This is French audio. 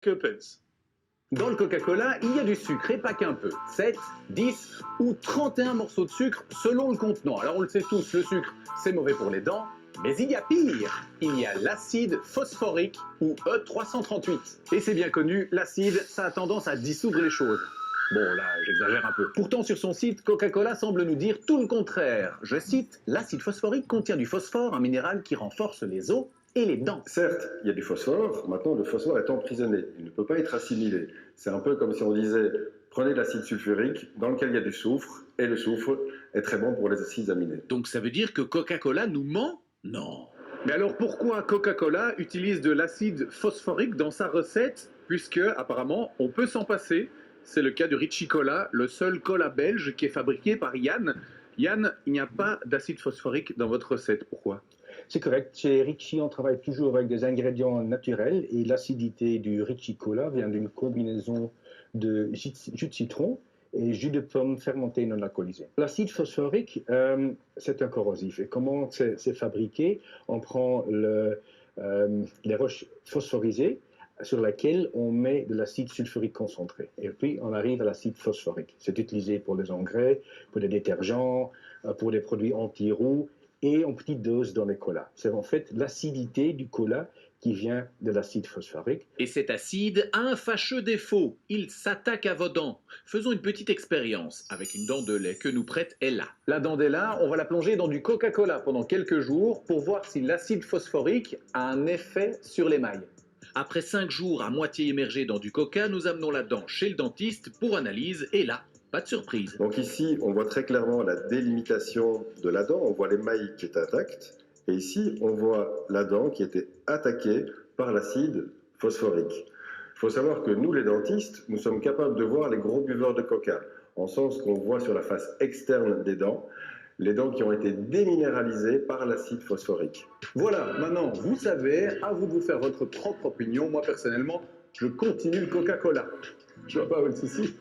Coppens. Dans le Coca-Cola, il y a du sucre et pas qu'un peu. 7, 10 ou 31 morceaux de sucre selon le contenant. Alors on le sait tous, le sucre, c'est mauvais pour les dents. Mais il y a pire, il y a l'acide phosphorique ou E338. Et c'est bien connu, l'acide, ça a tendance à dissoudre les choses. Bon, là, j'exagère un peu. Pourtant, sur son site, Coca-Cola semble nous dire tout le contraire. Je cite, l'acide phosphorique contient du phosphore, un minéral qui renforce les os et les dents. Certes, il y a du phosphore. Maintenant, le phosphore est emprisonné. Il ne peut pas être assimilé. C'est un peu comme si on disait, prenez de l'acide sulfurique dans lequel il y a du soufre, et le soufre est très bon pour les acides aminés. Donc ça veut dire que Coca-Cola nous ment? Non. Mais alors pourquoi Coca-Cola utilise de l'acide phosphorique dans sa recette, puisque apparemment on peut s'en passer? C'est le cas du Ricci Cola, le seul cola belge qui est fabriqué par Yann. Yann, il n'y a pas d'acide phosphorique dans votre recette, pourquoi? C'est correct. Chez Ricci, on travaille toujours avec des ingrédients naturels et l'acidité du Ricci Cola vient d'une combinaison de jus de citron et jus de pomme fermenté non alcoolisé. L'acide phosphorique, c'est un corrosif. Et comment c'est fabriqué? On prend les roches phosphorisées sur laquelle on met de l'acide sulfurique concentré. Et puis, on arrive à l'acide phosphorique. C'est utilisé pour les engrais, pour les détergents, pour les produits anti-roux et en petite dose dans les colas. C'est en fait l'acidité du cola qui vient de l'acide phosphorique. Et cet acide a un fâcheux défaut. Il s'attaque à vos dents. Faisons une petite expérience avec une dent de lait que nous prête Ella. La dent d'Ella, on va la plonger dans du Coca-Cola pendant quelques jours pour voir si l'acide phosphorique a un effet sur l'émail. Après 5 jours à moitié immergés dans du coca, nous amenons la dent chez le dentiste pour analyse et là, pas de surprise. Donc ici, on voit très clairement la délimitation de la dent, on voit l'émail qui est intact, et ici, on voit la dent qui était attaquée par l'acide phosphorique. Il faut savoir que nous, les dentistes, nous sommes capables de voir les gros buveurs de coca, en sens qu'on voit sur la face externe des dents, les dents qui ont été déminéralisées par l'acide phosphorique. Voilà, maintenant vous savez, à vous de vous faire votre propre opinion. Moi personnellement, je continue le Coca-Cola. Je vois pas votre souci.